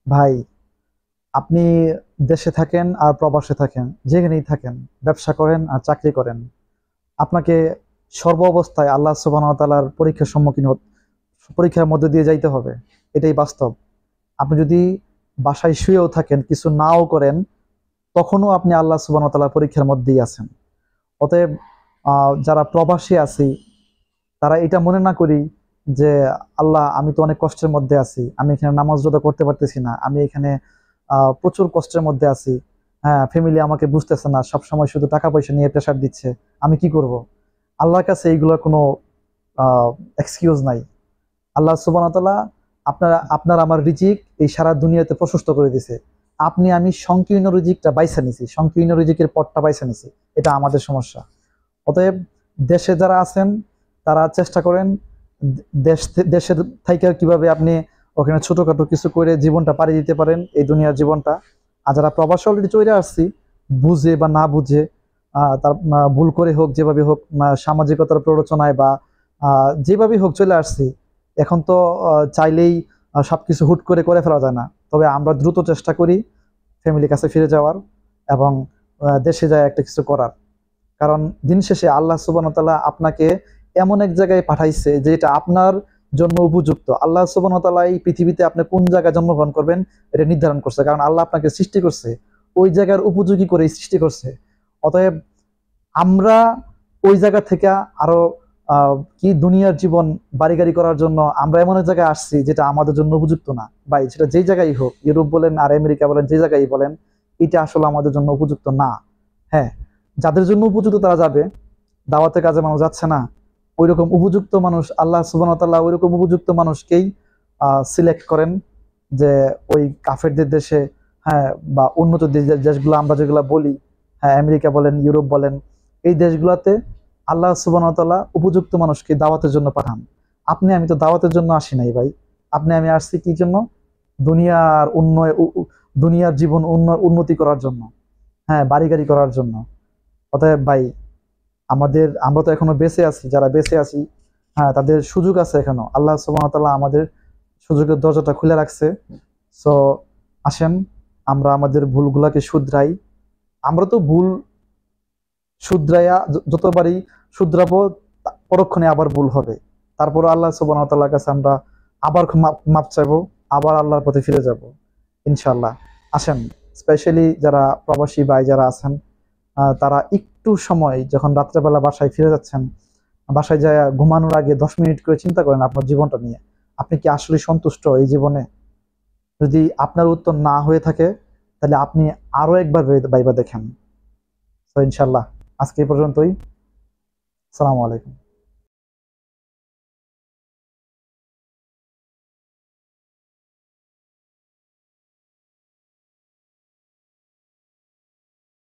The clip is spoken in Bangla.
ভাই, আপনি দেশে থাকেন আর প্রবাসে থাকেন, যেখানেই থাকেন, ব্যবসা করেন আর চাকরি করেন, আপনাকে সর্ব অবস্থায় আল্লাহ সুবহানাহু ওয়া তাআলার পরীক্ষার মধ্যে দিয়ে যাইতে হবে। এটাই বাস্তব। আপনি যদি বাসায় শুয়েও থাকেন, কিছু নাও করেন, তখনও আপনি আল্লাহ সুবহানাহু ওয়া তাআলার পরীক্ষার মধ্যেই আছেন। অতএব যারা প্রবাসী আছি, তারা এটা মনে না করি যে আল্লাহ, আমি তো অনেক কষ্টের মধ্যে আছি, আমি এখানে নামাজ রোজা করতে পারতেছি না, আমি এখানে প্রচুর কষ্টের মধ্যে আছি, হ্যাঁ, ফ্যামিলি আমাকে বুঝতেছে না, সব সময় শুধু টাকা পয়সা নিয়ে প্রেশার দিচ্ছে, আমি কি করব? আল্লাহর কাছে এইগুলোর কোনো এক্সকিউজ নাই। আল্লাহ সুবহানাহু ওয়া তাআলা আপনার আপনার আমার রিজিক এই সারা দুনিয়াতে প্রশস্ত করে দিছে। আপনি আমি সংকীর্ণ রিজিকটা বাইছা নিছি, সংকীর্ণ রিজিকের পথটা বাইছা নিছি। এটা আমাদের সমস্যা। অতএব দেশে যারা আছেন, তারা চেষ্টা করেন দেশের থাইকা কিভাবে আপনি ওখানে ছোটখাটো কিছু করে জীবনটা পাড়ি দিতে পারেন, এই দুনিয়ার জীবনটা। আর যারা প্রবাসে অলরেডি চলে আসছি, বুঝে বা না বুঝে, তার ভুল করে হোক, যেভাবে হোক, সামাজিকতার প্ররোচনায় বা যেভাবেই হোক চলে আসছি, এখন তো চাইলেই সবকিছু হুট করে করে ফেলা যায় না। তবে আমরা দ্রুত চেষ্টা করি ফ্যামিলির কাছে ফিরে যাওয়ার এবং দেশে যায় একটা কিছু করার। কারণ দিন শেষে আল্লাহ সুবহানাহু ওয়া তাআলা আপনাকে এমন এক জায়গায় পাঠাইছে যেটা আপনার জন্য উপযুক্ত। আল্লাহ সুবহানাহু ওয়া তাআলা এই পৃথিবীতে আপনি কোন জায়গায় জন্মগ্রহণ করবেন এটা নির্ধারণ করছে, কারণ আল্লাহ আপনাকে সৃষ্টি করছে ওই জায়গার উপযোগী করে সৃষ্টি করছে। অতএব আমরা ওই জায়গা থেকে আরো কি দুনিয়ার জীবন বাড়ি গাড়ি করার জন্য আমরা এমন এক জায়গায় আসছি যেটা আমাদের জন্য উপযুক্ত না ভাই। সেটা যেই জায়গায় হোক, ইউরোপ বলেন আর আমেরিকা বলেন, যে জায়গায় বলেন, এটা আসলে আমাদের জন্য উপযুক্ত না। হ্যাঁ, যাদের জন্য উপযুক্ত তারা যাবে, দাওয়াতের কাজে মানুষ যাচ্ছে না, ওইরকম উপযুক্ত মানুষ আল্লাহ সুবহানাহু ওয়া তাআলা ওইরকম উপযুক্ত মানুষকেই সিলেক্ট করেন যে ওই কাফেরদের দেশে, হ্যাঁ, বা উন্নত দেশগুলো আমরা যেগুলো বলি, হ্যাঁ, আমেরিকা বলেন, ইউরোপ বলেন, এই দেশগুলোতে আল্লাহ সুবহানাহু ওয়া তাআলা উপযুক্ত মানুষকে দাওয়াতের জন্য পাঠান। আপনি আমি তো দাওয়াতের জন্য আসি নাই ভাই। আপনি আমি আসছি কি জন্য? দুনিয়ার দুনিয়ার জীবন উন্নতি করার জন্য, হ্যাঁ, বাড়ি গাড়ি করার জন্য। অতএব ভাই, আমরা তো এখনো বেঁচে আছি, যারা বেঁচে আছি, হ্যাঁ, তাদের সুযোগ আছে এখনো। আল্লাহ সুবহানাহু ওয়া তাআলা আমাদের সুযোগের দরজাটা খুলে রাখছে। সো আসেন, আমরা আমাদের ভুলগুলাকে শুধরাই। আমরা তো ভুল শুধরাইয়া যতবারই শুধরাবো, পরক্ষণে আবার ভুল হবে। তারপর আল্লাহ সুবহানাহু ওয়া তাআলার কাছে আমরা আবার মাপ চাইবো, আবার আল্লাহর পথে ফিরে যাব ইনশাআল্লাহ। আসেন, স্পেশালি যারা প্রবাসী ভাই যারা আছেন, তারা একটু সময় যখন রাত্রেবেলা বাসায় ফিরে যাচ্ছেন, বাসায় যায় ঘুমানোর আগে 10 মিনিট করে চিন্তা করেন আপনার জীবনটা নিয়ে। আপনি কি আসলে সন্তুষ্ট এই জীবনে? যদি আপনার উত্তর না হয়ে থাকে, তাহলে আপনি আরো একবার ভাইবা দেখেন। তো ইনশাল্লাহ আজকে এই পর্যন্তই। আসসালামু আলাইকুম।